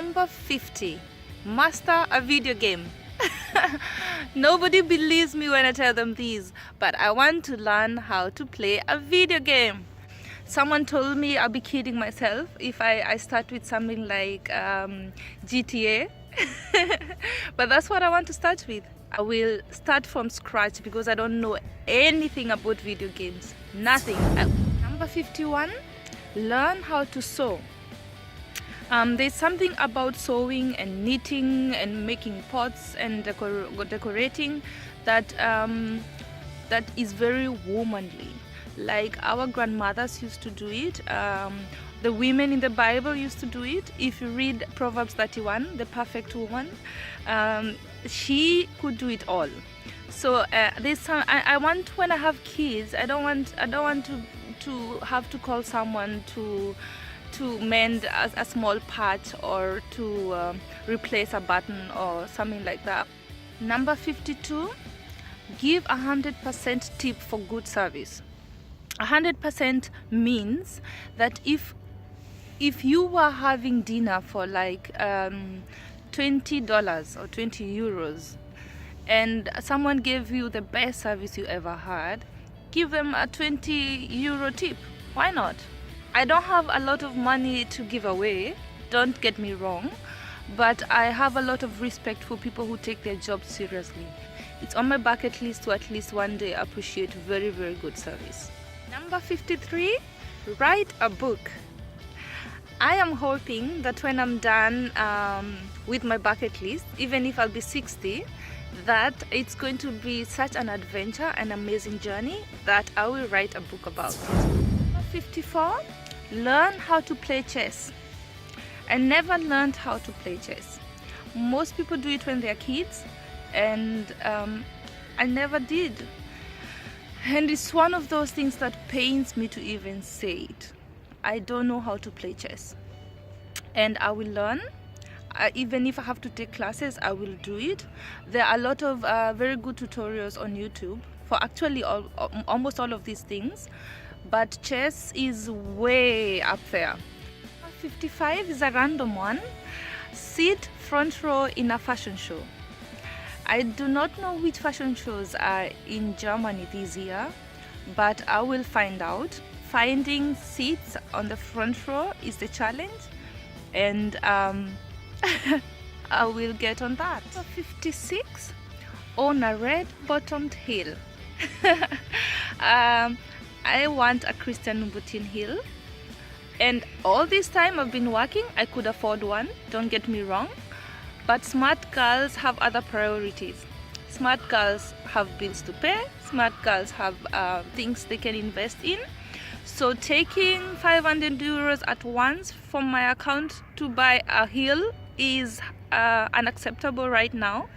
Number 50, master a video game. Nobody believes me when I tell them these, but I want to learn how to play a video game. Someone told me I'll be kidding myself if I start with something like GTA. But that's what I want to start with. I will start from scratch because I don't know anything about video games. Nothing. Number 51, learn how to sew. There's something about sewing and knitting and making pots and decorating that that is very womanly. Like our grandmothers used to do it. The women in the Bible used to do it. If you read Proverbs 31, the perfect woman, she could do it all. So there's some. I want, when I have kids, I don't want to have to call someone to mend a small part or to replace a button or something like that. Number 52, give 100% tip for good service. 100% means that if you were having dinner for like $20 or 20 euros and someone gave you the best service you ever had, give them a 20 euro tip. Why not? I don't have a lot of money to give away, don't get me wrong, but I have a lot of respect for people who take their job seriously. It's on my bucket list to at least one day appreciate very, very good service. Number 53, write a book. I am hoping that when I'm done with my bucket list, even if I'll be 60, that it's going to be such an adventure, an amazing journey that I will write a book about it. Number 54, learn how to play chess. I never learned how to play chess. Most people do it when they're kids, and I never did. And it's one of those things that pains me to even say it. I don't know how to play chess, and I will learn. Even if I have to take classes, I will do it. There are a lot of very good tutorials on YouTube for actually almost all of these things, but chess is way up there. 55 is a random one. Sit front row in a fashion show. I do not know which fashion shows are in Germany this year, but I will find out. Finding seats on the front row is the challenge, and I will get on that. 56, own a red-bottomed heel. I want a Christian Louboutin heel, and all this time I've been working, I could afford one, don't get me wrong, but smart girls have other priorities. Smart girls have bills to pay, smart girls have things they can invest in. So taking 500 euros at once from my account to buy a heel is unacceptable right now.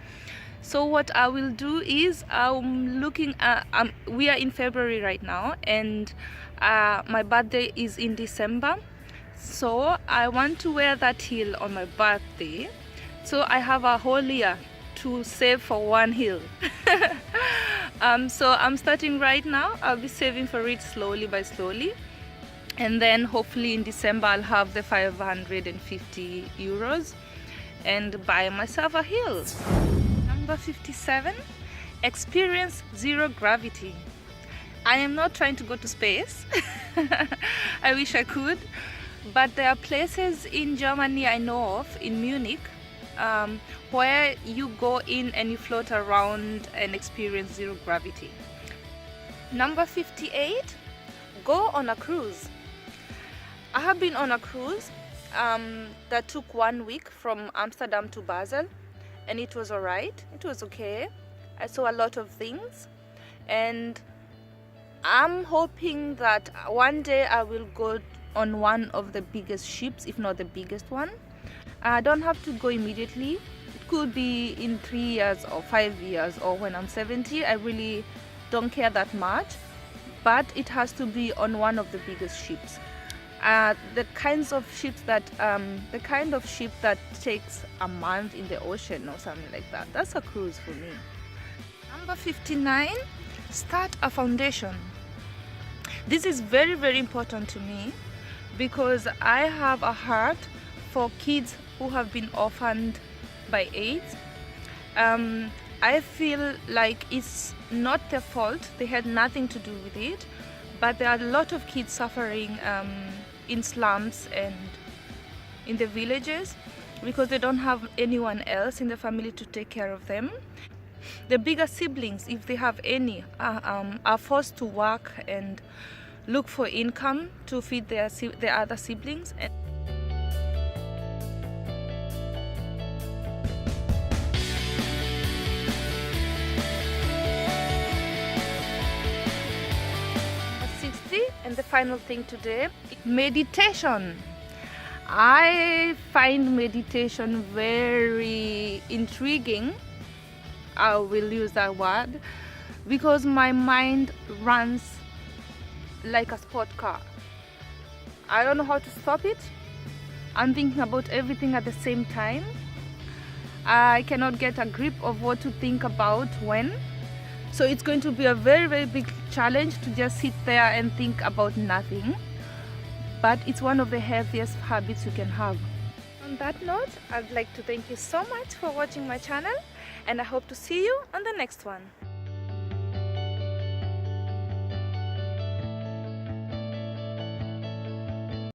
So what I will do is I'm looking at, we are in February right now, and my birthday is in December. So I want to wear that heel on my birthday. So I have a whole year to save for one heel. So I'm starting right now. I'll be saving for it slowly by slowly, and then hopefully in December I'll have the 550 euros and buy myself a heel. Number 57, experience zero gravity. I am not trying to go to space. I wish I could, but there are places in Germany I know of, in Munich, where you go in and you float around and experience zero gravity. Number 58, go on a cruise. I have been on a cruise that took 1 week from Amsterdam to Basel, and it was alright, it was okay. I saw a lot of things, and I'm hoping that one day I will go on one of the biggest ships, if not the biggest one. I don't have to go immediately. It could be in 3 years or 5 years or when I'm 70. I really don't care that much, but it has to be on one of the biggest ships. The kind of ship that takes a month in the ocean or something like that. That's a cruise for me. Number 59, start a foundation. This is very, very important to me because I have a heart for kids who have been orphaned by AIDS. I feel like it's not their fault, they had nothing to do with it, but there are a lot of kids suffering in slums and in the villages because they don't have anyone else in the family to take care of them. The bigger siblings, if they have any, are forced to work and look for income to feed their other siblings. And the final thing today, meditation. I find meditation very intriguing. I will use that word because my mind runs like a sport car. I don't know how to stop it. I'm thinking about everything at the same time. I cannot get a grip of what to think about when. So it's going to be a very, very big challenge to just sit there and think about nothing. But it's one of the healthiest habits you can have. On that note, I'd like to thank you so much for watching my channel, and I hope to see you on the next one.